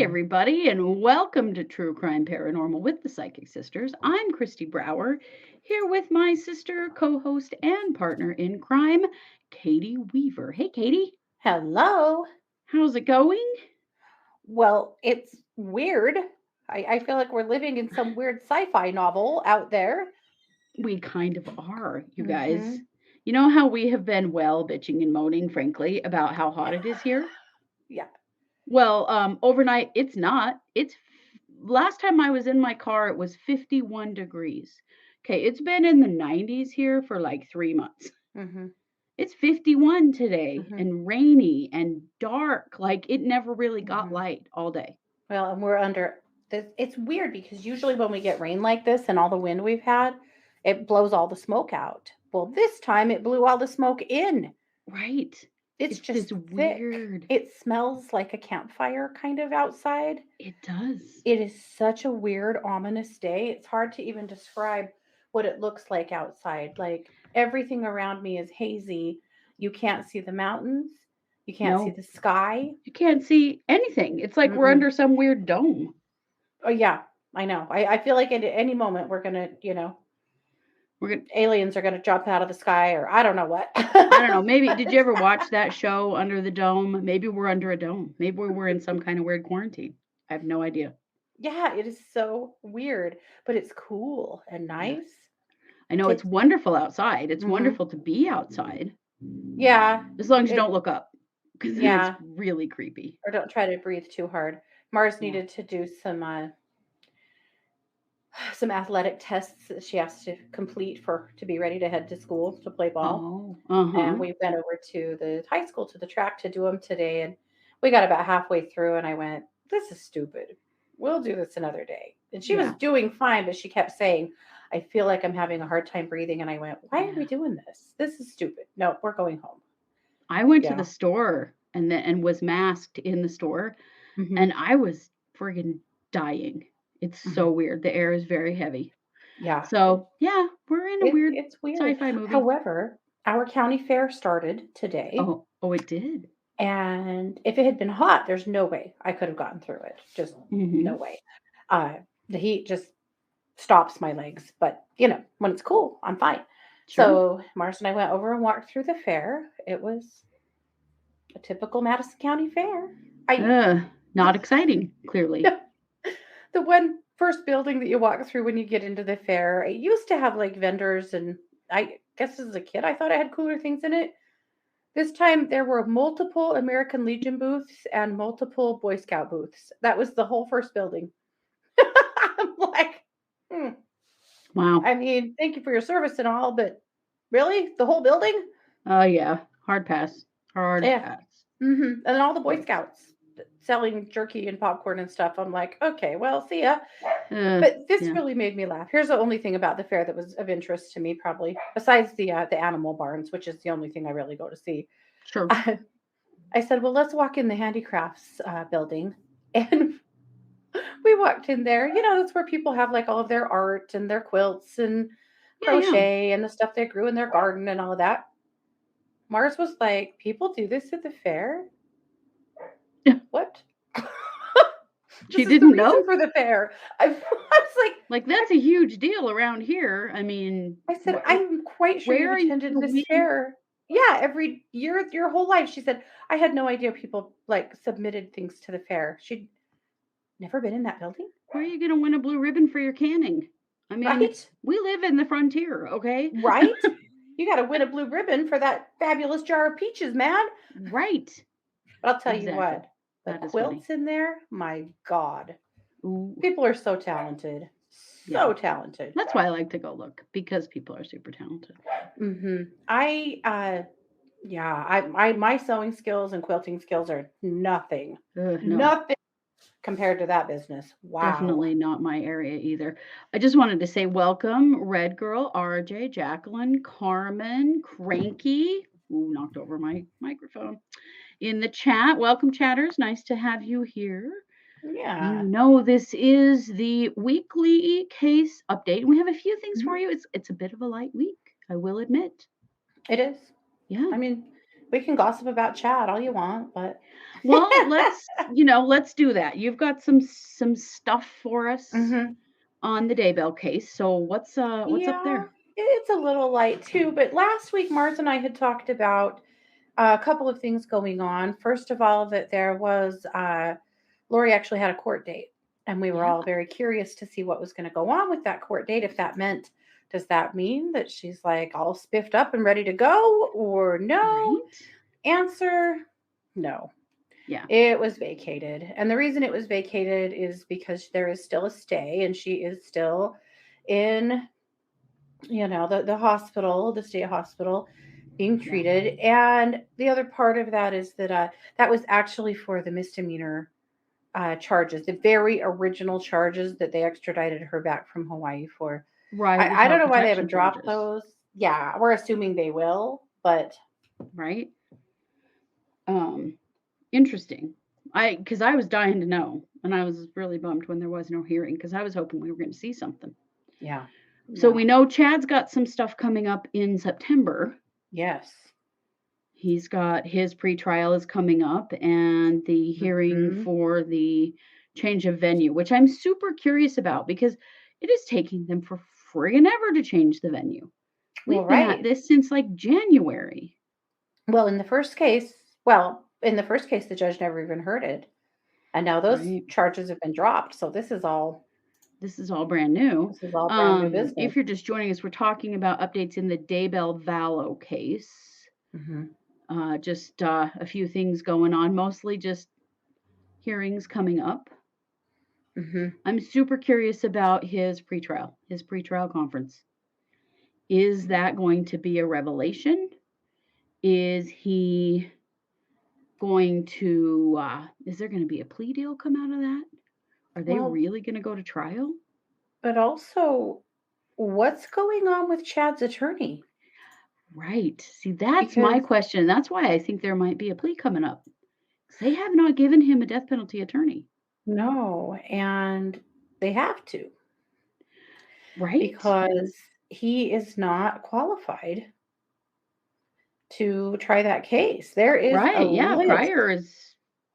everybody, and welcome to True Crime Paranormal with the Psychic Sisters. I'm Christy Brower, here with my sister, co host, and partner in crime, Katie Weaver. Hey, Katie. Hello. How's it going? Well, it's weird. I feel like we're living in some weird sci-fi novel out there. We kind of are, you guys. Hmm. You know how we have been, bitching and moaning, frankly, about how hot it is here? Yeah. Well, overnight, it's not. Last time I was in my car, it was 51 degrees. Okay, it's been in the 90s here for like 3 months. Hmm. It's 51 today Hmm. and rainy and dark. Like it never really got Hmm. light all day. Well, and we're under this. It's weird because usually when we get rain like this and all the wind we've had, it blows all the smoke out. Well, this time it blew all the smoke in. Right. It's It's this just thick. weird. It smells like a campfire kind of outside. It does. It is such a weird, ominous day. It's hard to even describe what it looks like outside. Like everything around me is hazy. You can't see the mountains. You can't see No, the sky. you can't see anything. It's like we're Mm-mm. under some weird dome. Oh, yeah, I know. I feel like at any moment we're going to, We're gonna, aliens are going to jump out of the sky or I don't know what. I don't know. Maybe did you ever watch that show Under the Dome? Maybe we're under a dome. Maybe we're in some kind of weird quarantine. I have no idea. Yeah, it is so weird, but it's cool and Yeah. nice. I know it's It's, wonderful outside. It's hmm wonderful to be outside yeah, as long as you it, don't look up because then it's yeah, really creepy. or don't try to breathe too hard. Mars Yeah. needed to do some athletic tests that she has to complete for to be ready to head to school to play ball. Oh, And uh-huh. we went over to the high school to the track to do them today. And we got about halfway through, and I went, "This is stupid. We'll do this another day." And she was Yeah. doing fine, but she kept saying, "I feel like I'm having a hard time breathing." And I went, "Why are we Yeah. doing this? This is stupid. No, we're going home." I went to Yeah. the store and was masked in the store Hmm. and I was friggin' dying. It's Hmm. so weird. The air is very heavy. Yeah. So, yeah, we're in a weird It's weird. sci-fi movie. However, our county fair started today. Oh, it did. And if it had been hot, there's no way I could have gotten through it. Just no Mhm. way. The heat just stops my legs. But, when it's cool, I'm fine. Sure. So Mars and I went over and walked through the fair. It was a typical Madison County fair. I Not exciting, clearly. the one first building that you walk through when you get into the fair, it used to have like vendors, and I guess as a kid I thought it had cooler things in it. This time there were multiple American Legion booths and multiple Boy Scout booths. That was the whole first building. I'm like, hmm. Wow. I mean, thank you for your service and all, but really, the whole building? Oh, yeah. Hard pass. Hard Yeah. pass. And all the Boy Hard Scouts selling jerky and popcorn and stuff. I'm like, okay, well, see ya. pass. But this Yeah. really made me laugh. Here's the only thing about the fair that was of interest to me, probably besides the animal barns, which is the only thing I really go to see. Sure. I said, well, let's walk in the handicrafts building. And we walked in there. That's where people have like all of their art and their quilts and Yeah, yeah. crochet and the stuff they grew in their garden and all of that. Mars was like, people do this at the fair? What? She This is the didn't reason know? for the fair. I was like, Like, that's a huge deal around here. I mean, I said, I'm quite sure where you've are you attended gonna this win? fair. Yeah, every year, your whole life. She said, I had no idea people like submitted things to the fair. She'd never been in that building, Where are you gonna win a blue ribbon for your canning? I mean, right? we live in the frontier, okay? Right? You got to win a blue ribbon for that fabulous jar of peaches, man. Right. But I'll tell you Exactly. what, the That is funny. quilts in there, my God, Ooh, people are so talented. yeah. So talented. That's why I like to go look because people are super talented. Yeah, my sewing skills and quilting skills are nothing. No, Nothing compared to that business. Wow. definitely not my area either. I just wanted to say welcome, Red Girl, RJ, Jacqueline, Carmen, Cranky. Ooh, knocked over my microphone. In the chat, welcome, chatters. Nice to have you here. You Yeah. know, this is the weekly case update. We have a few things for Mhm. you. It's a bit of a light week, I will admit. It is. Yeah. I mean, We can gossip about Chad all you want, but Well, let's do that. You've got some stuff for us hmm on the Daybell case. So what's up yeah, there? it's a little light too. But last week, Mars and I had talked about a couple of things going on. First of all, that there was Lori actually had a court date, and we were Yeah, all very curious to see what was going to go on with that court date. If that meant, does that mean that she's like all spiffed up and ready to go, or no? right? Answer: no. Yeah. It was vacated. And the reason it was vacated is because there is still a stay and she is still in, the hospital, the state hospital being Yeah. treated. And the other part of that is that that was actually for the misdemeanor charges, the very original charges that they extradited her back from Hawaii for. Right, the I don't child know why they protection haven't dropped charges, those. Yeah, we're assuming they will, but right? Um, Interesting. Because I was dying to know, and I was really bummed when there was no hearing because I was hoping we were going to see something. yeah. So Yeah. we know Chad's got some stuff coming up in September. Yes. He's got his pretrial is coming up and the hearing hmm for the change of venue, which I'm super curious about because it is taking them for friggin' ever to change the venue. Well, We've been at right. this since like January. Well, in the first case, the judge never even heard it. And now those Right. charges have been dropped. So This is all brand new. this is all brand new business. If you're just joining us, we're talking about updates in the Daybell Vallow case. hmm Just a few things going on, mostly just hearings coming up. hmm I'm super curious about his pretrial conference. Is that going to be a revelation? Is he going to, is there going to be a plea deal come out of that? Are they Well, really going to go to trial? but also, what's going on with Chad's attorney? Right. See, that's my Because question. That's why I think there might be a plea coming up. 'Cause they have not given him a death penalty attorney. no, and they have to, Right? because he is not qualified to try that case. There is a Right. Yeah. list. Pryor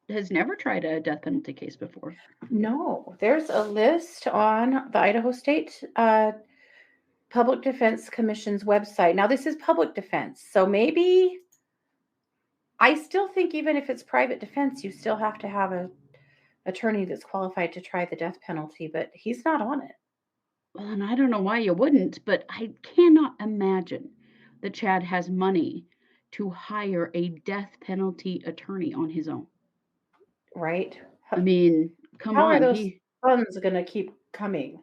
has never tried a death penalty case before. No, there's a list on the Idaho State Public Defense Commission's website. Now, this is public defense, so maybe I still think even if it's private defense, you still have to have a attorney that's qualified to try the death penalty, but he's not on it. Well, and I don't know why you wouldn't, but I cannot imagine that Chad has money to hire a death penalty attorney on his own. Right? I mean, come How are on, those funds going to keep coming?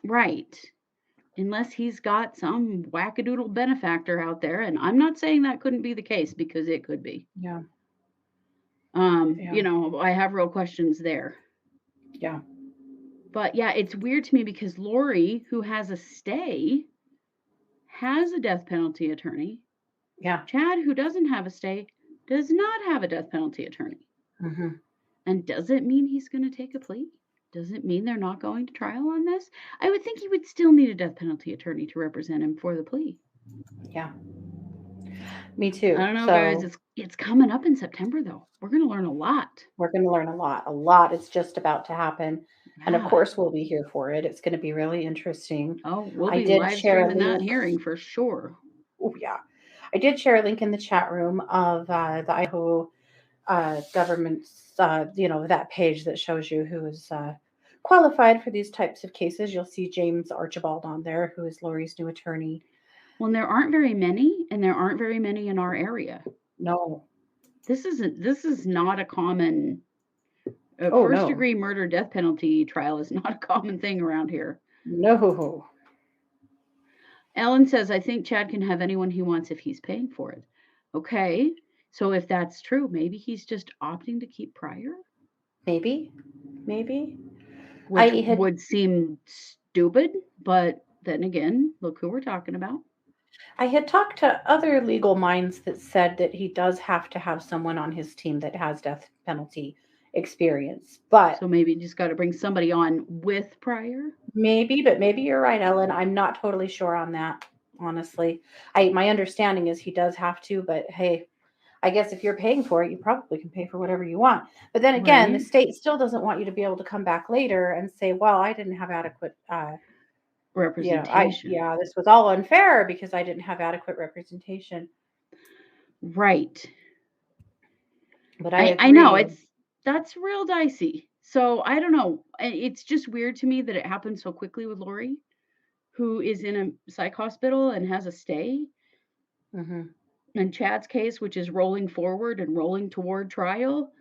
right. Unless he's got some wackadoodle benefactor out there, and I'm not saying that couldn't be the case because it could be. Yeah, yeah, I have real questions there. yeah. But yeah, it's weird to me because Lori, who has a stay, has a death penalty attorney. Yeah. Chad, who doesn't have a stay, does not have a death penalty attorney. hmm And does it mean he's going to take a plea? Does it mean they're not going to trial on this? I would think he would still need a death penalty attorney to represent him for the plea. Yeah. Me I too. don't know, guys. So It's coming up in September though. We're going to learn a lot. we're going to learn a lot. A lot is just about to happen. And of Yeah. course, we'll be here for it. It's going to be really interesting. Oh, we'll I be did live share a streaming that link. hearing for sure. Oh, yeah. I did share a link in the chat room of the Idaho government's, that page that shows you who is qualified for these types of cases. You'll see James Archibald on there, who is Lori's new attorney. Well, and there aren't very many, and there aren't very many in our area. No. This is not a common Oh, first no. degree murder death penalty trial is not a common thing around here. No. Ellen says, I think Chad can have anyone he wants if he's paying for it. Okay. So if that's true, maybe he's just opting to keep Pryor, Maybe. which would seem stupid, but then again, look who we're talking about. I had talked to other legal minds that said that he does have to have someone on his team that has death penalty experience. But So maybe you just got to bring somebody on with Pryor. maybe you're right, Ellen. I'm not totally sure on that, honestly. My understanding is he does have to, but hey, I guess if you're paying for it, you probably can pay for whatever you want. But then again, the Right. state still doesn't want you to be able to come back later and say, well, I didn't have adequate, Representation. this was all unfair because I didn't have adequate representation. Right. But I I know agree. that's real dicey. So I don't know. It's just weird to me that it happened so quickly with Lori, who is in a psych hospital and has a stay. Hmm. And Chad's case, which is rolling forward and rolling toward trial,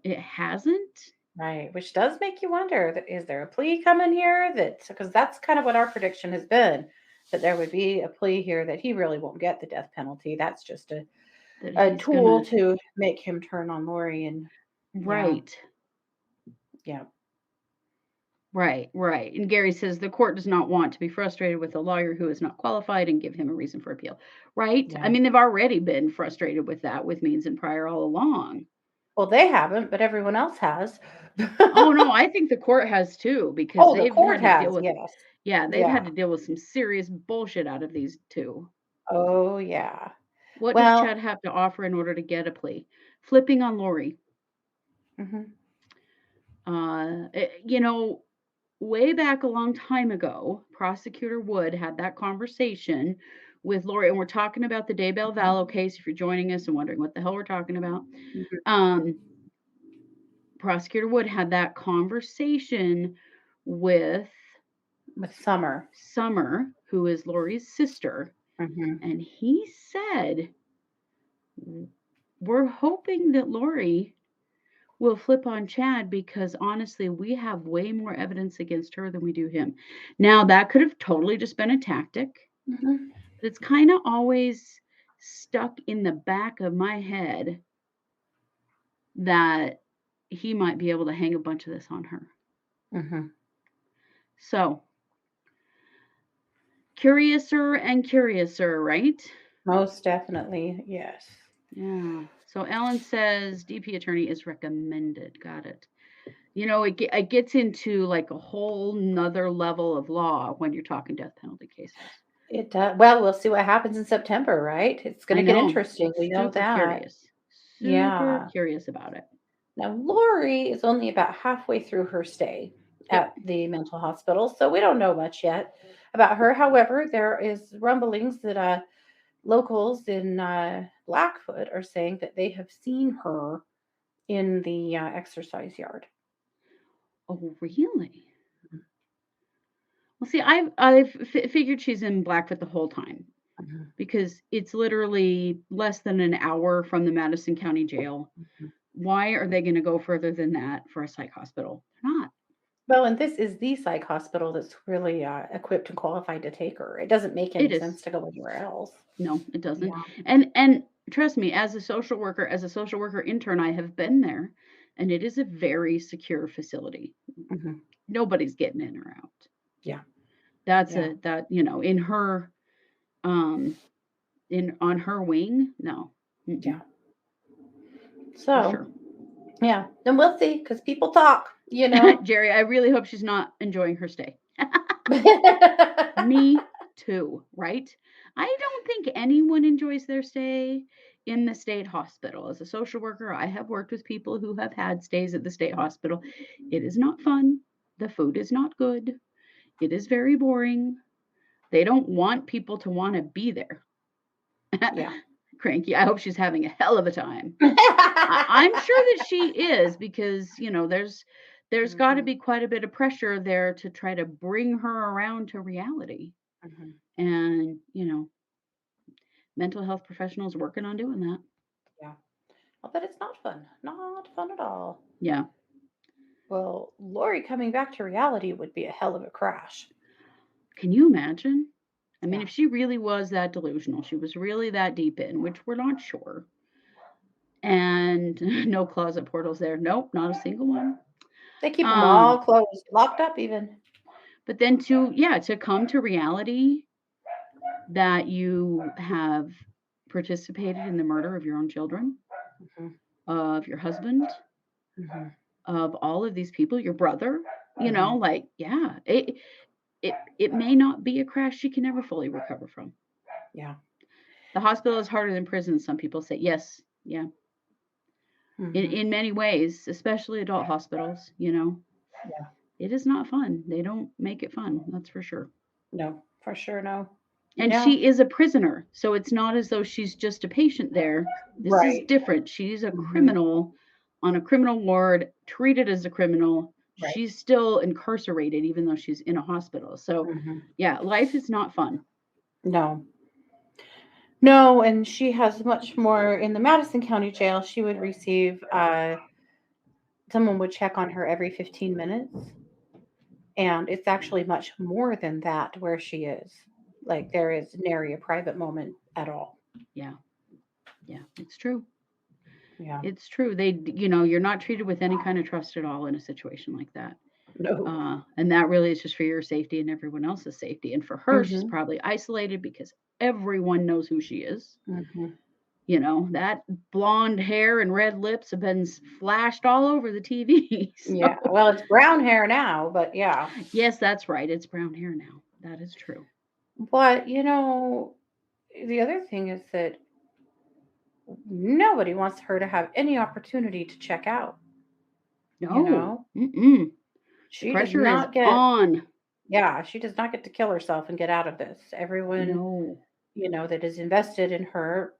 it hasn't. Right. Which does make you wonder that is there a plea coming here because that's kind of what our prediction has been, that there would be a plea here that he really won't get the death penalty. That's just That a he's tool gonna. to make him turn on Lori. And yeah, Right. yeah, Right. And Gary says the court does not want to be frustrated with a lawyer who is not qualified and give him a reason for appeal. Right? I yeah. mean, they've already been frustrated with that with means and prior all along. Well, they haven't, but everyone else has. Oh no, I think the court has too because Oh, the they've court had to deal has, with yes. they've had Yeah. to deal with some serious bullshit out of these two. Oh, yeah. What does Well, Chad have to offer in order to get a plea? Flipping on Lori. mhm, You know, way back a long time ago, Prosecutor Wood had that conversation with Lori, and we're talking about the Daybell mhm, Vallow case. If you're joining us and wondering what the hell we're talking about, mhm. um, Prosecutor Wood had that conversation with With Summer. Summer, who is Lori's sister, Mhm. and he said, "We're hoping that Lori will flip on Chad because honestly, we have way more evidence against her than we do him." Now, that could have totally just been a tactic, Mhm. but it's kind of always stuck in the back of my head that he might be able to hang a bunch of this on her. Mhm. So, curiouser and curiouser, right? Most definitely, yes. Yeah. So Ellen says DP attorney is recommended. Got it. You know, it gets into like a whole nother level of law when you're talking death penalty cases. It does. Well, we'll see what happens in September, right? It's going I to get know. interesting. We know Super that. curious. Super Yeah. curious about it. Now, Lori is only about halfway through her stay Yep. at the mental hospital, so we don't know much yet about her. However, there is rumblings that locals in Blackfoot are saying that they have seen her in the exercise yard. Oh, really? Well, see, I've figured she's in Blackfoot the whole time Mhm. because it's literally less than an hour from the Madison County Jail. Mhm. Why are they going to go further than that for a psych hospital? They're not. Well, and this is the psych hospital that's really equipped and qualified to take her. It doesn't make It any is. sense to go anywhere else. No, it doesn't. Yeah. And trust me, as a social worker intern, I have been there, and it is a very secure facility. Hmm. Nobody's getting in or out. Yeah. That's Yeah. a that you know in her um in on her wing. No, Yeah. for So, sure. yeah. And we'll see because people talk, you know. Jerry, I really hope she's not enjoying her stay. Me too, right? I don't think anyone enjoys their stay in the state hospital. As a social worker, I have worked with people who have had stays at the state hospital. It is not fun. The food is not good. It is very boring. They don't want people to want to be there. Yeah. Cranky. I hope she's having a hell of a time. I'm sure that she is because, there's got to Mhm. be quite a bit of pressure there to try to bring her around to reality. Mhm. And, mental health professionals working on doing that. Yeah. I'll bet it's not fun. Not fun at all. Yeah. Well, Lori coming back to reality would be a hell of a crash. Can you imagine? I mean, Yeah. if she really was that delusional, she was really that deep in, which we're not sure. And no closet portals there. Nope, not a single one. They keep them all Um, closed, locked up even. but then to come to reality that you have participated in the murder of your own children, Mhm. of your husband, Mhm. of all of these people, your brother, Mhm. yeah, it may not be a crash she can ever fully recover from. Yeah. The hospital is harder than prison, some people say. Yes, Yeah. Mhm. In many ways, especially adult hospitals, Yeah. it is not fun. They don't make it fun, that's for sure. No, for sure, no. And Yeah. she is a prisoner, so it's not as though she's just a patient there. This is Right. different. She's a Mhm. criminal on a criminal ward, treated as a criminal. Right. She's still incarcerated even though she's in a hospital. So, Mhm. yeah, life is not fun. No. No, and she has much more in the Madison County Jail. She would receive someone would check on her every 15 minutes, and it's actually much more than that where she is. Like there is nary a private moment at all. Yeah. Yeah, it's true. Yeah. It's true. You're not treated with any kind of trust at all in a situation like that. No. And that really is just for your safety and everyone else's safety. And for her, she's Mhm. probably isolated because everyone knows who she is. Mhm. That blonde hair and red lips have been flashed all over the TV. Yeah. So, Well, it's brown hair now, but yeah. yes, that's right. It's brown hair now. That is true. But, the other thing is that nobody wants her to have any opportunity to check out, you No, know? mm-mm. The She does pressure is not get on. Yeah, she does not get to kill herself and get out of this. Everyone, No. that is invested in her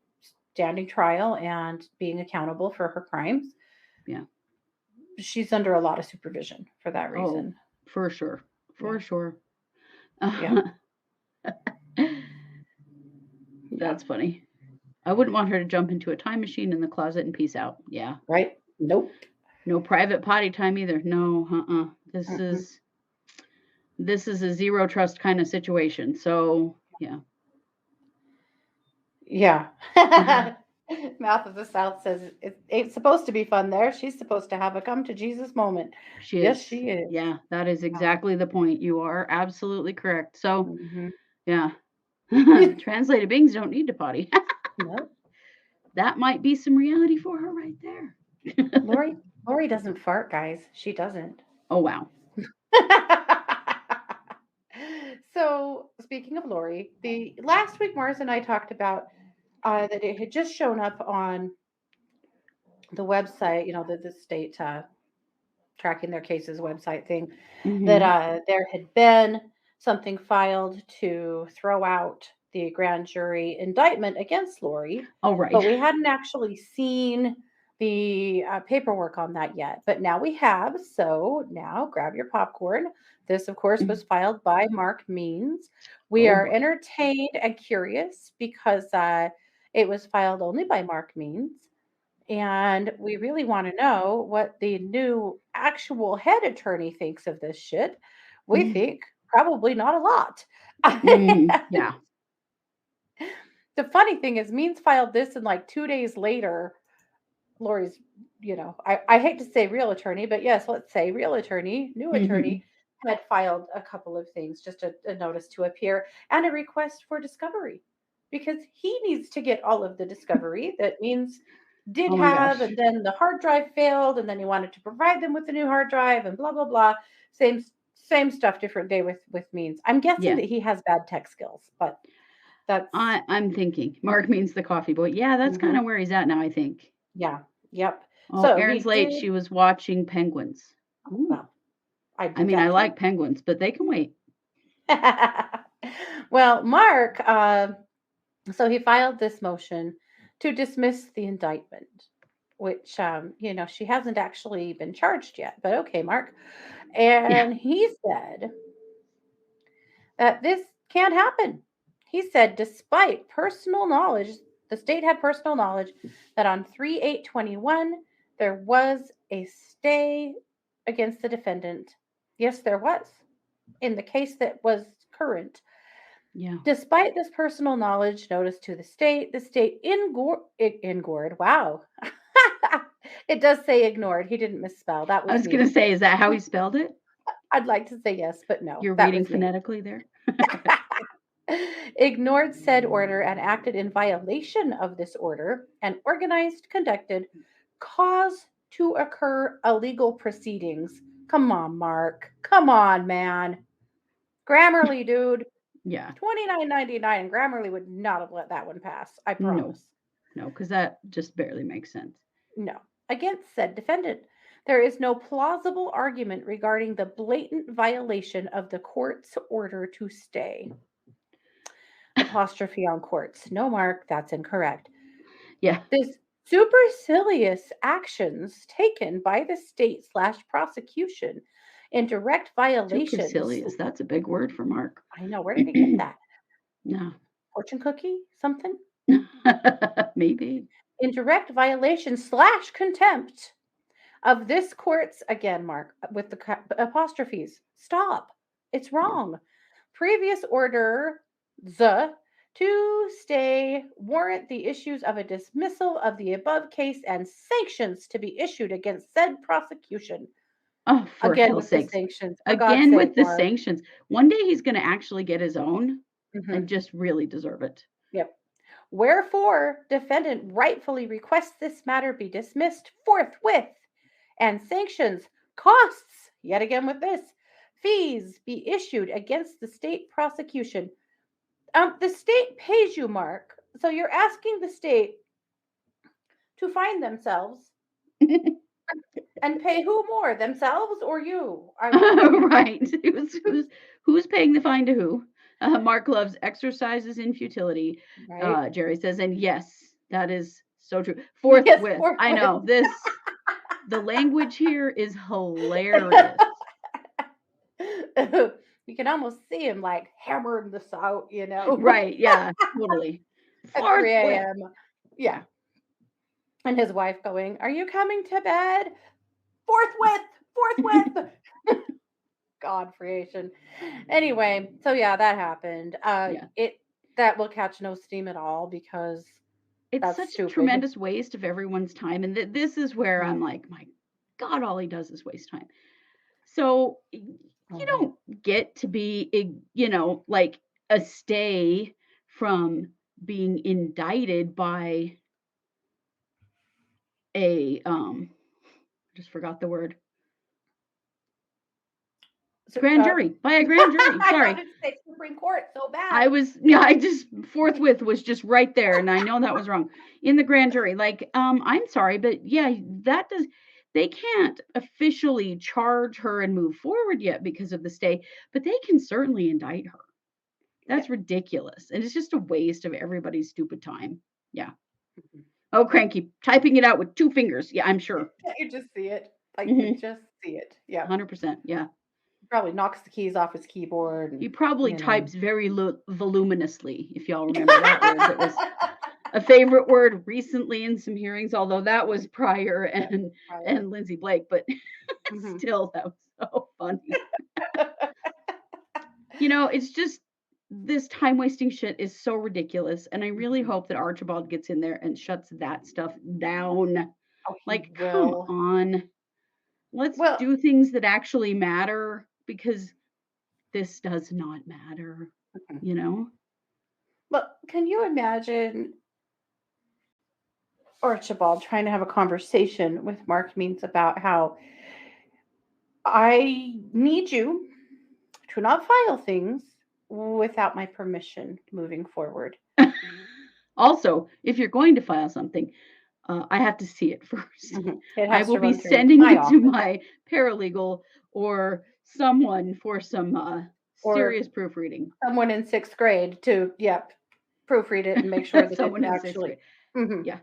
standing trial and being accountable for her crimes, Yeah. she's under a lot of supervision for that Oh, reason. for sure. Yeah. For sure. Yeah. Yeah. That's funny. I wouldn't want her to jump into a time machine in the closet and peace out. Yeah. Right? Nope. No private potty time either. No, This Mm-mm. is this is a zero trust kind of situation. So, yeah. Yeah. Mouth of the South says it ain't supposed to be fun there. She's supposed to have a come to Jesus moment. She Yes, is. she is. Yeah, that is Yeah. exactly the point. You are absolutely correct. So, Hmm. yeah. Translated beings don't need to potty. No, That might be some reality for her right there. Lori doesn't fart, guys. She doesn't. Oh, wow. So, speaking of Lori, the last week Mars and I talked about that it had just shown up on the website, the state tracking their cases website thing, that Hmm. there had been something filed to throw out the grand jury indictment against Lori, Oh, right. but we hadn't actually seen the paperwork on that yet. But now we have. So now grab your popcorn. This, of course, was filed by Mark Means. We Oh, are boy. entertained and curious because it was filed only by Mark Means. And we really want to know what the new actual head attorney thinks of this shit. We think probably not a lot. Yeah. The funny thing is, Means filed this, and like 2 days later, Lori's, I hate to say real attorney, but yes, let's say real attorney, new Hmm. attorney, had filed a couple of things, just a notice to appear and a request for discovery because he needs to get all of the discovery that Means did Oh, my have, and gosh. then the hard drive failed, and then he wanted to provide them with the new hard drive, and blah blah blah. Same stuff, different day with Means. I'm guessing Yeah. that he has bad tech skills, but that's I'm thinking. Mark means the coffee boy. Yeah, that's kind mhm, of where he's at now, I think. yeah, yep. Oh, So Erin's he late. did. She was watching penguins. Ooh. Well, I I did mean, I that too. like penguins, but they can wait. Well, Mark, so he filed this motion to dismiss the indictment, which, she hasn't actually been charged yet, but okay, Mark. Yeah. And he said that this can't happen. He said, despite personal knowledge, the state had personal knowledge that on 3/8/21 there was a stay against the defendant. Yes, there was in the case that was current. Yeah. Despite this personal knowledge notice to the state ignored. Wow. It does say ignored. He didn't misspell. That I was was going me. to say, is that how he spelled it? I'd like to say yes, but no, You're that reading was me. phonetically there? Ignored said order and acted in violation of this order and organized, conducted, cause to occur illegal proceedings. Come on, Mark. Come on, man. Grammarly, dude. Yeah. 29.99, and Grammarly would not have let that one pass. I No. promise. no, because that just barely makes sense. No. Against said defendant, there is no plausible argument regarding the blatant violation of the court's order to stay. Apostrophe on courts. No, Mark, that's incorrect. Yeah. This supercilious actions taken by the state slash prosecution in direct violations. Supercilious. That's a big word for Mark. I know. Where did he get that? No. Fortune cookie? Something? Maybe. In direct violation slash contempt of this court's, again, Mark, with the apostrophes. Stop. It's wrong. Previous order, to stay warrant the issues of a dismissal of the above case and sanctions to be issued against said prosecution. Oh, for Again hell's with the sakes. sanctions. For God's Again sake, with the Mark. sanctions. One day he's going to actually get his own Mhm. and just really deserve it. Yep. Wherefore, defendant rightfully requests this matter be dismissed forthwith, and sanctions, costs, yet again with this, fees be issued against the state prosecution. The state pays you, Mark. So you're asking the state to find themselves and pay who more, themselves or you? Right. Who's paying the fine to who? Mark loves exercises in futility. Right? Jerry says, and yes, that is so true. Yes, Forthwith. forthwith. I know this. The language here is hilarious. You can almost see him like hammering this out, Right. Yeah. Totally. at 3 Forthwith. a.m. Yeah. And his wife going, "Are you coming to bed?" Forthwith. God creation. Anyway, so yeah, that happened. Yeah. That will catch no steam at all because It's that's such a stupid. tremendous waste of everyone's time. And this is where Mhm. I'm like, my God, all he does is waste time. So you don't get to be, like a stay from being indicted by a, just forgot the word, So, grand jury, by a grand jury. I Sorry. wanted to say Supreme Court so bad. I just forthwith was just right there. And I know that was wrong in the grand jury. Like, I'm sorry, but yeah, they can't officially charge her and move forward yet because of the stay, but they can certainly indict her. That's ridiculous. And it's just a waste of everybody's stupid time. Yeah. Mhm. Oh, cranky. Typing it out with 2 fingers. Yeah, I'm sure. You just see it. Like Mhm. you just see it. Yeah. 100%. Yeah. Probably knocks the keys off his keyboard. He And, probably types very voluminously, if y'all remember that word. That was a favorite word recently in some hearings, although that was Pryor and Lindsay Blake, but Mhm. still, that was so funny. It's just this time wasting shit is so ridiculous. And I really hope that Archibald gets in there and shuts that stuff down. Oh, he Like, come will. on. Let's Well, do things that actually matter because this does not matter, mhm. you know? But can you imagine Archibald trying to have a conversation with Mark Means about how I need you to not file things without my permission moving forward? Also, if you're going to file something, I have to see it first. It I has will to be run through sending my it to office my paralegal or someone for some or serious proofreading. someone in 6th grade to, proofread it and make sure that Someone it's in 6th actually. grade. Mhm. Yeah.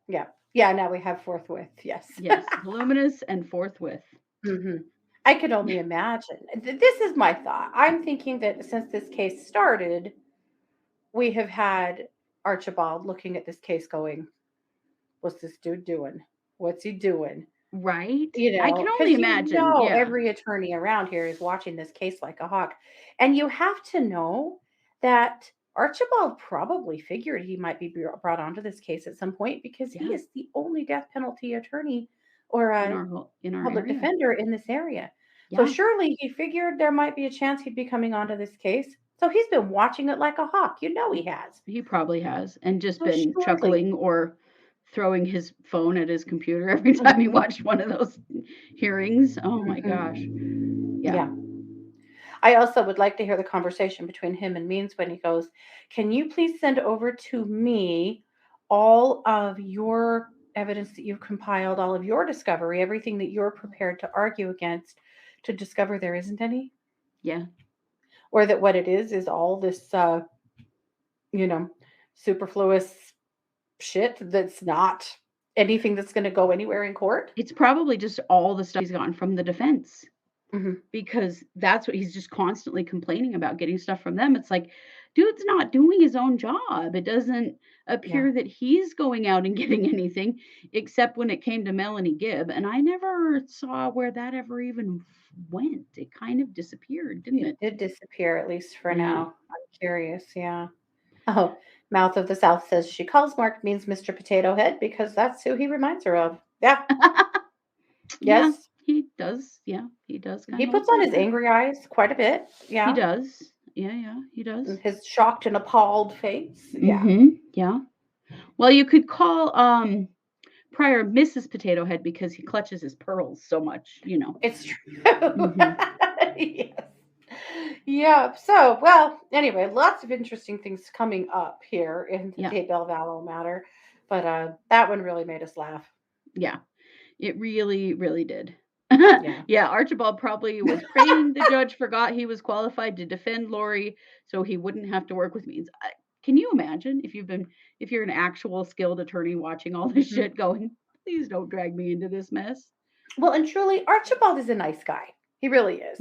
Yeah. Yeah. Now we have forthwith. Yes. Yes. Voluminous and forthwith. Mhm. I can only imagine. This is my thought. I'm thinking that since this case started, we have had Archibald looking at this case going, "What's this dude doing? What's he doing?" Right? I can only Because imagine. Yeah. every attorney around here is watching this case like a hawk. And you have to know that Archibald probably figured he might be brought onto this case at some point because he Yeah. is the only death penalty attorney or In a our public area. defender in this area. So Yeah. surely he figured there might be a chance he'd be coming onto this case. So he's been watching it like a hawk. He has. He probably has, and just So been surely. chuckling or throwing his phone at his computer every time he watched one of those hearings. Oh my gosh. Yeah. Yeah. I also would like to hear the conversation between him and Means when he goes, "Can you please send over to me all of your evidence that you've compiled, all of your discovery, everything that you're prepared to argue against to discover there isn't any? Yeah. Or that what it is all this, you know, superfluous shit that's not anything that's going to go anywhere in court? It's probably just all the stuff he's gotten from the defense, Hmm. because that's what he's just constantly complaining about, getting stuff from them. It's like, dude's not doing his own job. It doesn't Yeah. appear that he's going out and getting anything, except when it came to Melanie Gibb. And I never saw where that ever even went. It kind of disappeared, didn't It it? did disappear, at least for Yeah. now. I'm curious. Yeah. Oh, Mouth of the South says she calls Mark means Mr. Potato Head because that's who he reminds her of. Yeah. Yeah, Yes. he does. Yeah, he does He kind of puts look on like his that. angry eyes quite a bit. He Yeah. does. Yeah, yeah, he And does. his shocked and appalled face. Yeah. Yeah. Well, you could call Pryor Mrs. Potato Head because he clutches his pearls so much. It's true. Mhm. Yes. Yeah. So, well, anyway, lots of interesting things coming up here in the Yeah. Daybell Vallow matter. But that one really made us laugh. Yeah. It really, really did. Yeah. Yeah, Archibald probably was praying the judge forgot he was qualified to defend Lori so he wouldn't have to work with me. Can you imagine if you're an actual skilled attorney watching all this Mhm. shit going, please don't drag me into this mess? Well, and truly, Archibald is a nice guy. He really is.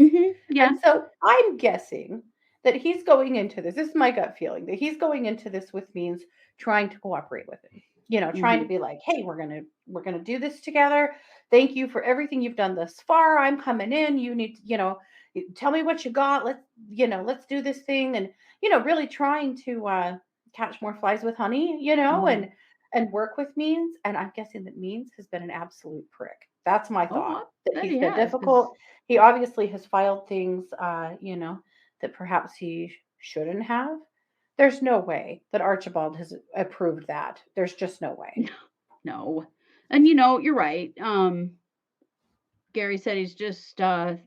Yeah. And so I'm guessing that he's going into this. This is my gut feeling that he's going into this with means trying to cooperate with him. Trying to Mhm. be like, hey, we're gonna do this together. Thank you for everything you've done thus far. I'm coming in. You need, tell me what you got. Let's do this thing. And really trying to catch more flies with honey, Mhm. and work with Means. And I'm guessing that Means has been an absolute prick. That's my Oh, thought. I That bet he's he been has, because difficult. He obviously has filed things, that perhaps he shouldn't have. There's no way that Archibald has approved that. There's just no way. no. And you're right. Gary said he's just going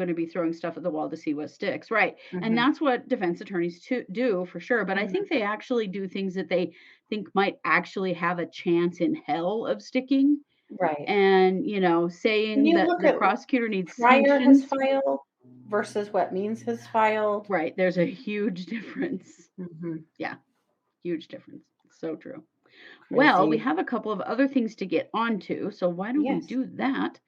to be throwing stuff at the wall to see what sticks, right? And Hmm. that's what defense attorneys do for sure. But I think Hmm. they actually do things that they think might actually have a chance in hell of sticking. Right. And When saying you that look the at what prosecutor needs Pryor has sanctions, filed versus what Means has filed. right? There's a huge difference. Hmm. Yeah, huge difference. So true. Well, we Crazy. have a couple of other things to get onto, so why don't we Yes. do that?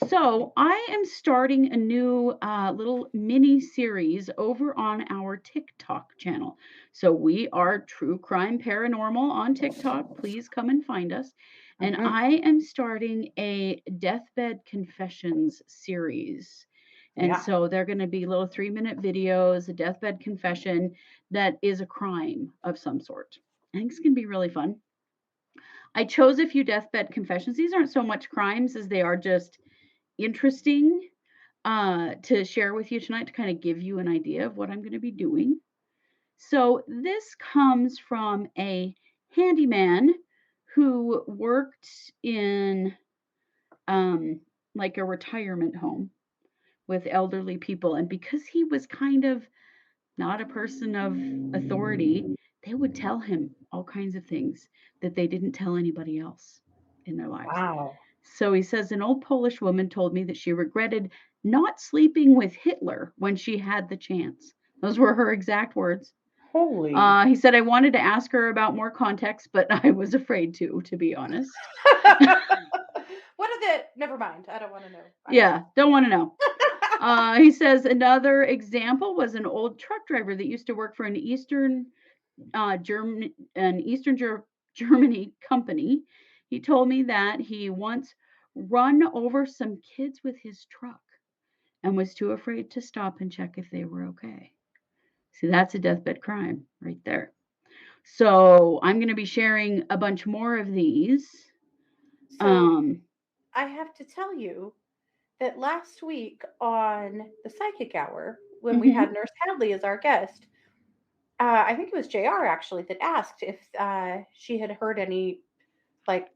So, I am starting a new little mini series over on our TikTok channel. So, we are True Crime Paranormal on TikTok. Please come and find us. And Hmm. I am starting a deathbed confessions series. And Yeah. so, they're going to be little 3-minute videos, a deathbed confession that is a crime of some sort. I think it's going to be really fun. I chose a few deathbed confessions. These aren't so much crimes as they are just interesting to share with you tonight to kind of give you an idea of what I'm going to be doing. So, this comes from a handyman who worked in um, like a retirement home with elderly people. And because he was kind of not a person of authority, they would tell him all kinds of things that they didn't tell anybody else in their lives. Wow. So he says, an old Polish woman told me that she regretted not sleeping with Hitler when she had the chance. Those were her exact words. Holy. He said, I wanted to ask her about more context, but I was afraid to be honest. What is it? Never mind. I don't want to know. I'm good. Yeah, don't want to know. He says another example was an old truck driver that used to work for an Eastern Germany company. He told me that he once run over some kids with his truck and was too afraid to stop and check if they were okay. See, that's a deathbed crime right there. So I'm going to be sharing a bunch more of these. So Um, I have to tell you that last week on the Psychic Hour, when we mhm. had Nurse Hadley as our guest, I think it was JR actually that asked if she had heard any like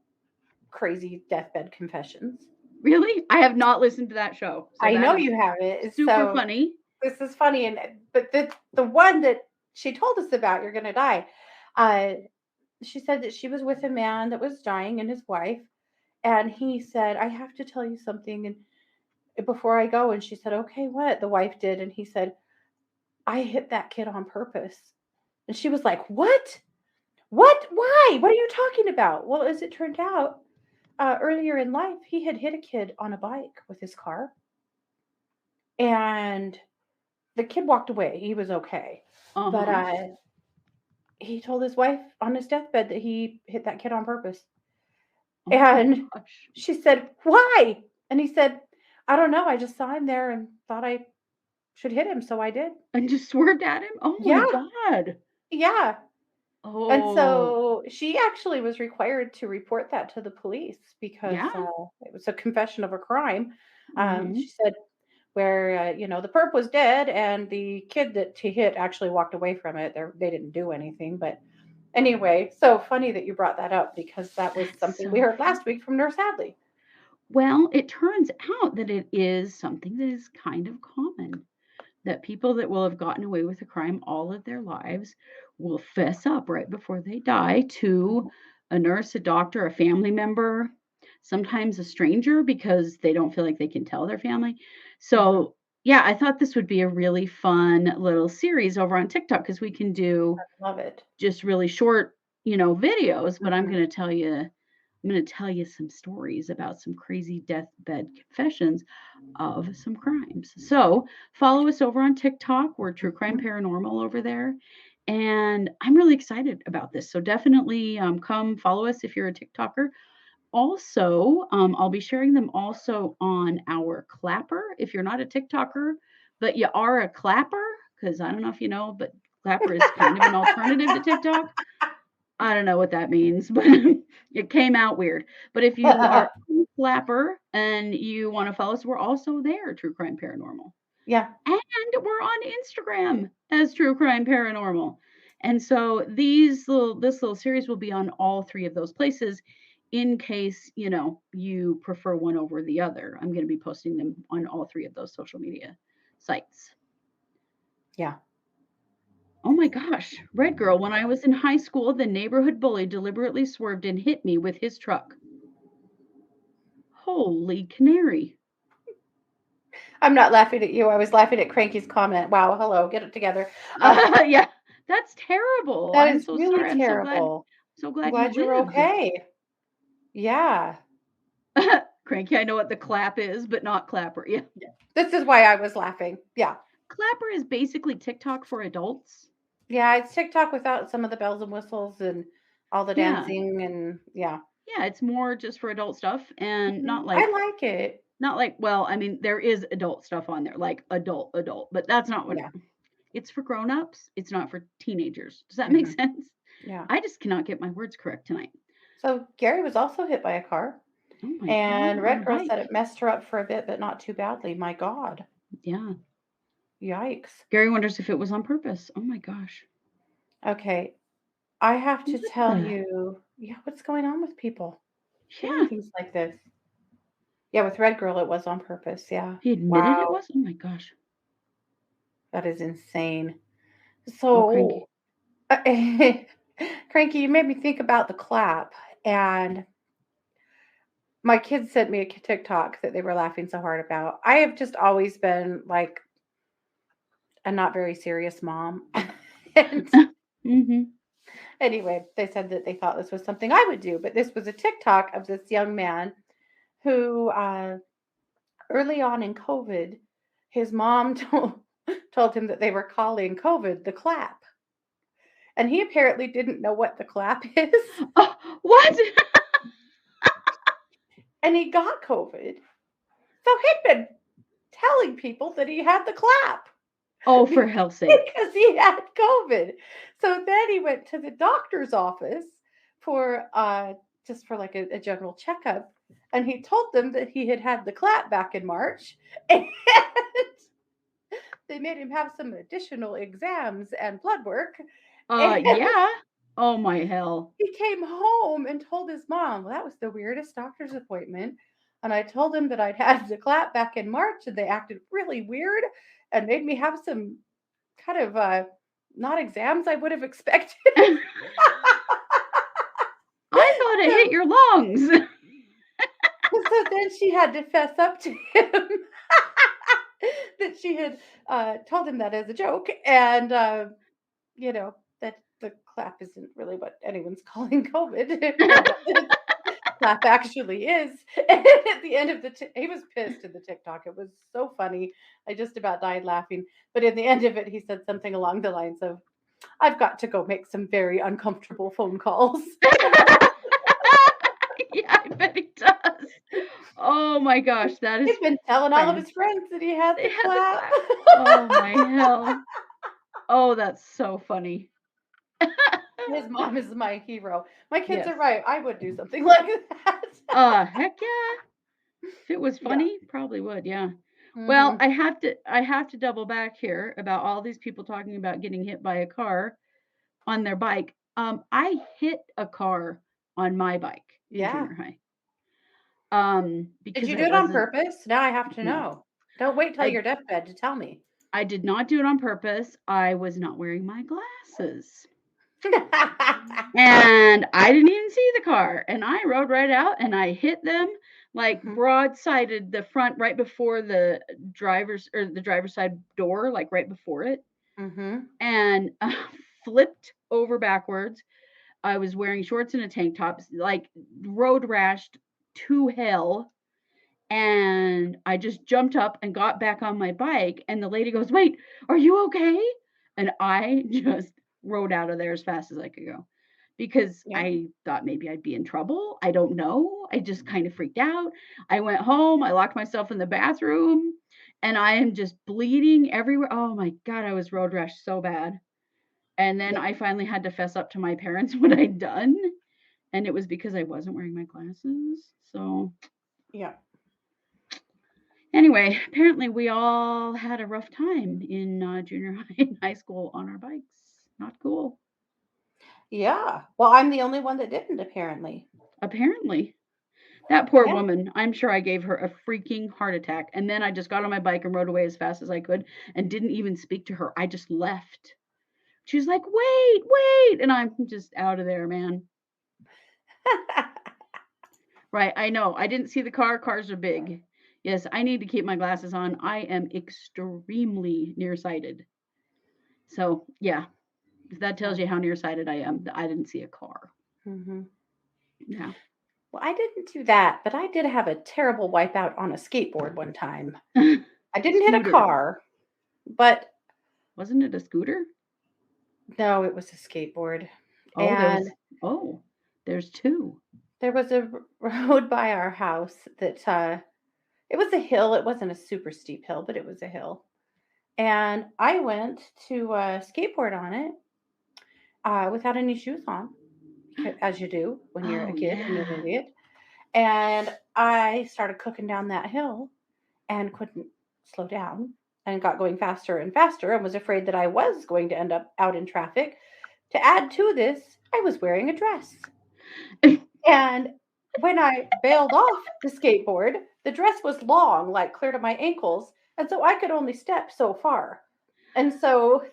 crazy deathbed confessions. Really? I have not listened to that show. So I that know is you have it. super So funny. this is funny, but the one that she told us about, you're gonna die. Uh, she said that she was with a man that was dying and his wife, and he said, "I have to tell you something and before I go." And she said, "Okay, what?" The wife did, and he said, "I hit that kid on purpose." And she was like, "What? What? Why? What are you talking about?" Well, as it turned out, earlier in life, he had hit a kid on a bike with his car, and the kid walked away. He was okay. But Uh-huh. he told his wife on his deathbed that he hit that kid on purpose. Oh my And gosh. she said, "Why?" And he said, "I don't know. I just saw him there and thought I should hit him, so I did." And just swerved at him? Oh my Yeah, God. yeah. And Oh, so she actually was required to report that to the police because yeah. it was a confession of a crime. Mhm. She said where the perp was dead and the kid that he hit actually walked away from it. They didn't do anything, but anyway, so funny that you brought that up because that was That's something we so heard last week from Nurse Hadley. well, it turns out that it is something that is kind of common, that people that will have gotten away with a crime all of their lives will fess up right before they die to a nurse, a doctor, a family member, sometimes a stranger because they don't feel like they can tell their family. Mhm. So, yeah, I thought this would be a really fun little series over on TikTok because we can do Love it. just really short, videos, but Mhm. I'm gonna tell you some stories about some crazy deathbed confessions of some crimes. So, follow us over on TikTok. We're True Crime Mhm. Paranormal over there. And I'm really excited about this. So, definitely come follow us if you're a TikToker. Also, I'll be sharing them also on our Clapper. If you're not a TikToker, but you are a Clapper, because I don't know if you know, but Clapper is kind of an alternative to TikTok. I don't know what that means, but it came out weird. But if you are a Clapper and you want to follow us, we're also there, True Crime Paranormal. Yeah. And we're on Instagram as True Crime Paranormal. And so this little series will be on all three of those places in case, you prefer one over the other. I'm going to be posting them on all three of those social media sites. Yeah. Oh my gosh, Red Girl, when I was in high school, the neighborhood bully deliberately swerved and hit me with his truck. Holy canary. I'm not laughing at you. I was laughing at Cranky's comment. Wow, hello, get it together. Uh, Yeah, that's terrible. that I'm is so really sorry. I'm terrible. so I'm glad you glad you're lived. okay. Yeah. Cranky, I know what the clap is, but not clapper. Yeah. Yeah. This is why I was laughing. Yeah. Clapper is basically TikTok for adults. Yeah, it's TikTok without some of the bells and whistles and all the Yeah. dancing and yeah. Yeah, it's more just for adult stuff and Mhm. I like it. well, I mean, there is adult stuff on there, like adult, but that's not what Yeah. it's for grown-ups. It's not for teenagers. Does that make Mhm. sense? Yeah. I just cannot get my words correct tonight. So Gary was also hit by a car, Oh my god, and on a Red Girl said bike. it messed her up for a bit, but not too badly. My God. Yeah. Yikes. Gary wonders if it was on purpose. Oh my gosh. Okay. I have to What tell the you, yeah, what's going on with people doing Yeah. things like this? Yeah, with Red Girl, it was on purpose. Yeah. He admitted it Wow. was? Oh my gosh. That is insane. Oh, cranky. So, Cranky, you made me think about the clap. And my kids sent me a TikTok that they were laughing so hard about. I have just always been like a not very serious mom. And Mhm. anyway, they said that they thought this was something I would do, but this was a TikTok of this young man who, early on in COVID, his mom told him that they were calling COVID the clap. And he apparently didn't know what the clap is. Oh, what? And he got COVID. So he'd been telling people that he had the clap Oh, for because hell's sake. he had COVID. So then he went to the doctor's office for just for like a general checkup. And he told them that he had had the clap back in March. And they made him have some additional exams and blood work. And Yeah. Oh my hell. he came home and told his mom, "Well, that was the weirdest doctor's appointment. And I told him that I'd had the clap back in March and they acted really weird and made me have some kind of not exams I would have expected." I thought it hit your lungs. So then she had to fess up to him that she had told him that as a joke. And, that the clap isn't really what anyone's calling COVID, or what the clap actually is. And at the end of he was pissed in the TikTok. It was so funny. I just about died laughing. But in the end of it, he said something along the lines of, I've got to go make some very uncomfortable phone calls. Yeah, I bet he does. Oh my gosh, that is He's been telling all of his fantastic. friends that he had They the had the clap. clap. Oh my hell. Oh, that's so funny. His mom is my hero. My kids Yes. are right. I would do something like that. Heck yeah. If it was Yeah. funny, probably would, yeah. Well, Mhm. I have to double back here about all these people talking about getting hit by a car on their bike. I hit a car on my bike in Yeah. junior high. Did Because you I do it on wasn't purpose? Now I have to no. know. Don't wait till I your deathbed to tell me. I did not do it on purpose. I was not wearing my glasses. And I didn't even see the car. And I rode right out and I hit them like Mhm. broadsided the front right before the driver's side door, like right before it, Mhm. and flipped over backwards. I was wearing shorts and a tank top, like road rashed to hell. And I just jumped up and got back on my bike. And the lady goes, "Wait, are you okay?" And I just rode out of there as fast as I could go because Yeah. I thought maybe I'd be in trouble. I don't know. I just kind of freaked out. I went home. I locked myself in the bathroom and I am just bleeding everywhere. Oh my God, I was road rash so bad. And then Yeah. I finally had to fess up to my parents what I'd done. And it was because I wasn't wearing my glasses. So Yeah. anyway, apparently we all had a rough time in junior high and high school on our bikes. Not cool. Yeah. Well, I'm the only one that didn't, apparently. Apparently. That poor Yeah. woman, I'm sure I gave her a freaking heart attack. And then I just got on my bike and rode away as fast as I could and didn't even speak to her. I just left. She's like, "Wait, wait." And I'm just out of there, man. Right. I know. I didn't see the car. Cars are big. Yes, I need to keep my glasses on. I am extremely nearsighted. So, yeah, if that tells you how nearsighted I am, I didn't see a car. Mhm. Yeah. Well, I didn't do that, but I did have a terrible wipeout on a skateboard one time. I didn't hit a Scooter. car, but Wasn't it a scooter? no, it was a skateboard. Oh, And there's two. there was a road by our house that it was a hill. It wasn't a super steep hill, but it was a hill. And I went to skateboard on it without any shoes on, as you do when you're a Oh, kid and an yeah. idiot. And I started cooking down that hill and couldn't slow down and got going faster and faster and was afraid that I was going to end up out in traffic. To add to this, I was wearing a dress. And when I bailed off the skateboard, the dress was long, like clear to my ankles. And so I could only step so far. And so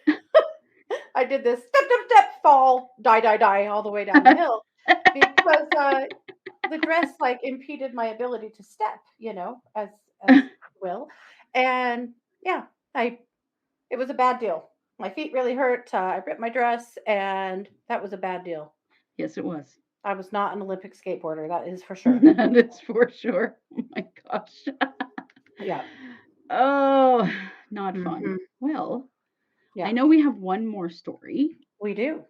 I did this step, step, step, fall, die, die, die, all the way down the hill because the dress like impeded my ability to step, as will. And yeah, I it was a bad deal. My feet really hurt. I ripped my dress, and that was a bad deal. Yes, it was. I was not an Olympic skateboarder, that is for sure. That is for sure. Oh my gosh. Yeah. Oh, not fun. Hmm. Well, I Yeah, know we have one more story we do.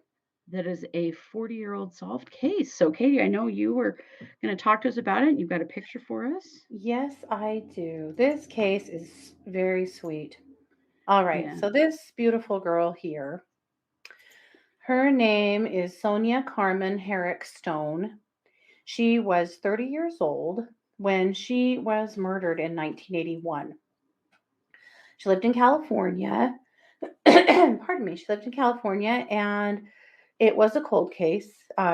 that is a 40-year-old solved case. So, Katie, I know you were going to talk to us about it. You've got a picture for us. Yes, I do. This case is very sweet. All right. Yeah. So this beautiful girl here, her name is Sonia Carmen Herrick Stone. She was 30 years old when she was murdered in 1981. She lived in California. Pardon me. She lived in California, and it was a cold case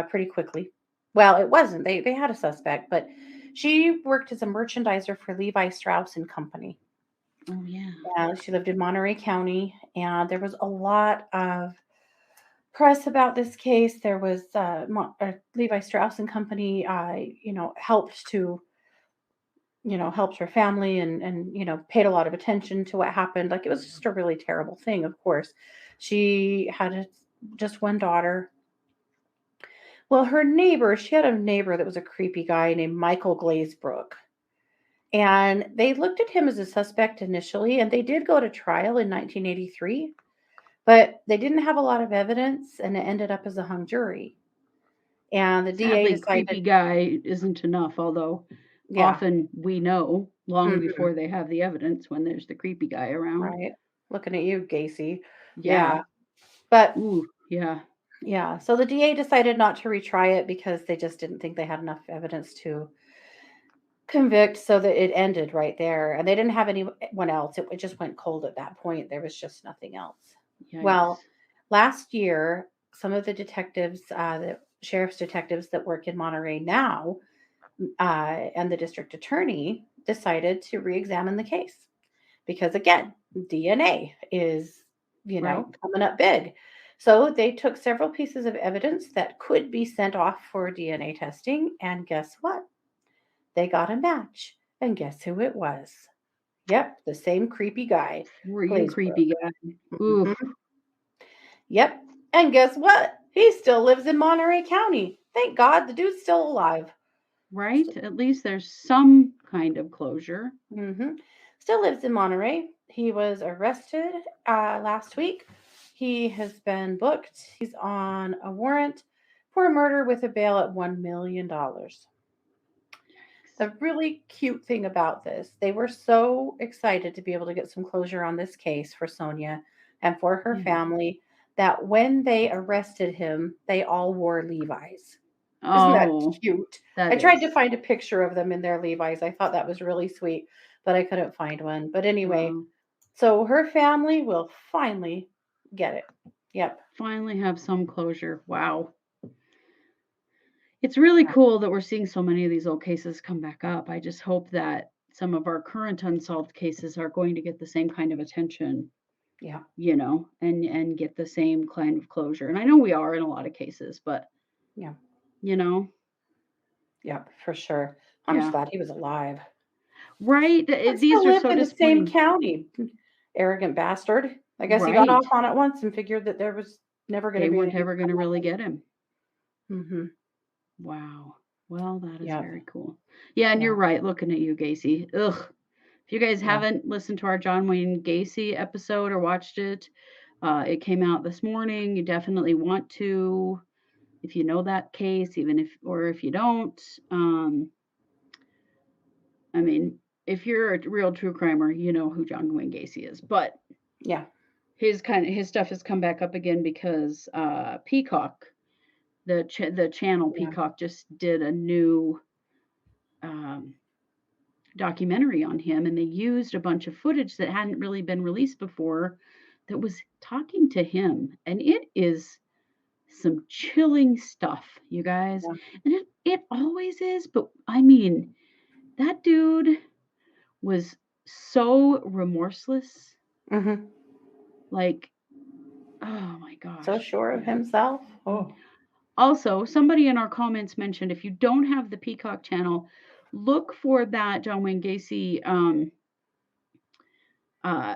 pretty quickly. Well, it wasn't. They had a suspect, but she worked as a merchandiser for Levi Strauss and Company. Oh, yeah. She lived in Monterey County, and there was a lot of press about this case. There was Levi Strauss and Company, helped her family and paid a lot of attention to what happened. Like, it was just a really terrible thing. Of course, she had just one daughter. Well, she had a neighbor that was a creepy guy named Michael Glazebrook. And they looked at him as a suspect initially, and they did go to trial in 1983, but they didn't have a lot of evidence, and it ended up as a hung jury. And the DA Sadly, creepy decided, guy isn't enough, although yeah, often we know long mhm, before they have the evidence when there's the creepy guy around. right, looking at you, Gacy. Yeah. Yeah, but Ooh, yeah. yeah, so the DA decided not to retry it because they just didn't think they had enough evidence to convict, so that it ended right there. And they didn't have anyone else. It just went cold at that point. There was just nothing else. Yikes. Well, last year, some of the detectives, the sheriff's detectives that work in Monterey now, and the district attorney decided to re-examine the case because, again, DNA is, Right. coming up big. So they took several pieces of evidence that could be sent off for DNA testing, and guess what? They got a match. And guess who it was? Yep, the same creepy guy, Were you Glazebrook. creepy guy? Ooh, Mhm. Yep. And guess what? He still lives in Monterey County. Thank God the dude's still alive. right? At least there's some kind of closure. hmm Still lives in Monterey. He was arrested last week. He has been booked. He's on a warrant for murder with a bail at $1 million. The really cute thing about this, they were so excited to be able to get some closure on this case for Sonia and for her Yeah. family that when they arrested him, they all wore Levi's. Isn't that Oh, cute? I that tried to is. find a picture of them in their Levi's. I thought that was really sweet, but I couldn't find one. But anyway, Wow. so her family will finally get it. Yep. Finally have some closure. Wow. It's really cool that we're seeing so many of these old cases come back up. I just hope that some of our current unsolved cases are going to get the same kind of attention, Yeah. and get the same kind of closure. And I know we are in a lot of cases, but Yeah. you know, Yep. For sure. I'm just yeah. glad he was alive. Right? And These still are lived so in the same disappointing. county. Arrogant bastard. I guess he got Right. off on it once and figured that there was never going to They be weren't anything ever to going come to of really it. get him. Mhm. Wow. Well, that is Yep. very cool. Yeah, and you're Yeah. right. Looking at you, Gacy. Ugh. If you guys Yeah. haven't listened to our John Wayne Gacy episode or watched it, it came out this morning. You definitely want to, if you know that case, even if you don't. I mean, if you're a real true crimer, you know who John Wayne Gacy is. But Yeah. his stuff has come back up again because Peacock, the channel Yeah. Peacock, just did a new um, documentary on him, and they used a bunch of footage that hadn't really been released before that was talking to him, and it is some chilling stuff, you guys. Yeah. And it always is, but I mean, that dude was so remorseless. Mhm. Like, oh my So gosh. sure of Yeah. himself. Oh. Also, somebody in our comments mentioned if you don't have the Peacock channel, look for that John Wayne Gacy uh,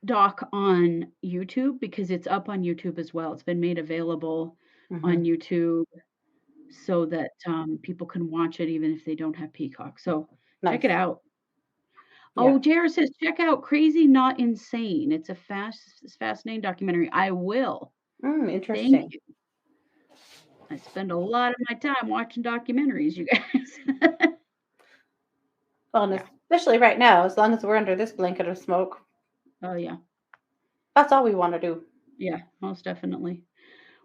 doc on YouTube because it's up on YouTube as well. It's been made available on Mhm. YouTube so that people can watch it even if they don't have Peacock. So check it Nice. out. Oh, Yeah. JR says check out Crazy Not Insane. It's a fascinating documentary. I will. Thank Interesting. you. I spend a lot of my time watching documentaries, you guys. Well, and Yeah. especially right now, as long as we're under this blanket of smoke, Oh yeah. that's all we want to do. Yeah, most definitely.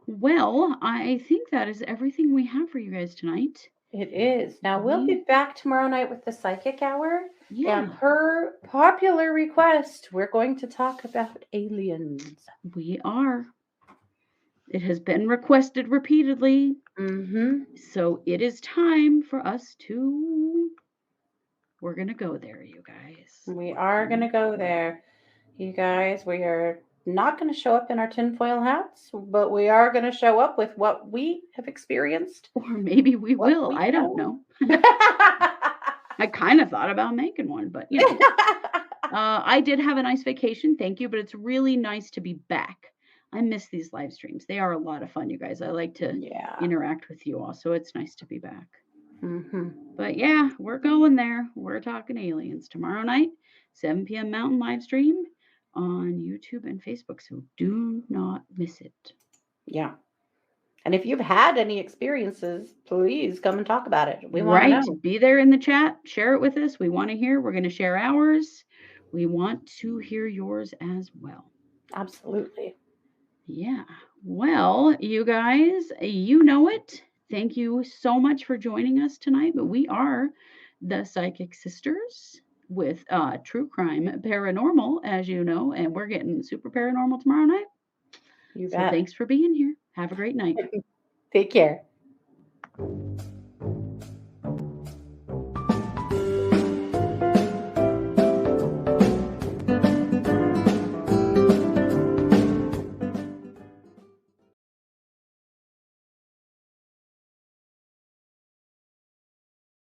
Well, I think that is everything we have for you guys tonight. It is. Now we'll We be back tomorrow night with the psychic hour. And Yeah, per popular request, we're going to talk about aliens. we are. It has been requested repeatedly. Mm-hmm. So it is time for us to we're going to go there, you guys. We We're are going going to to go go there. there. You guys, we are. not going to show up in our tinfoil hats, but we are going to show up with what we have experienced, Or maybe we what will. we I don't know. know. I kind of thought about making one, but you know. I did have a nice vacation, thank you, but it's really nice to be back. I miss these live streams. They are a lot of fun, you guys. I like to Yeah. interact with you all, so it's nice to be back. Mm-hmm. But yeah, we're going there. We're talking aliens tomorrow night, 7 p.m. Mountain live stream on YouTube and Facebook, so do not miss it. Yeah. And if you've had any experiences, please come and talk about it. We want to Right. know. Be there in the chat. Share it with us. We want to hear. We're going to share ours. We want to hear yours as well. Absolutely. Yeah. Well, you guys, you know it. Thank you so much for joining us tonight. But we are the Psychic Sisters with True Crime Paranormal, as you know, and we're getting super paranormal tomorrow night. You So bet. thanks for being here. Have a great night. Take care.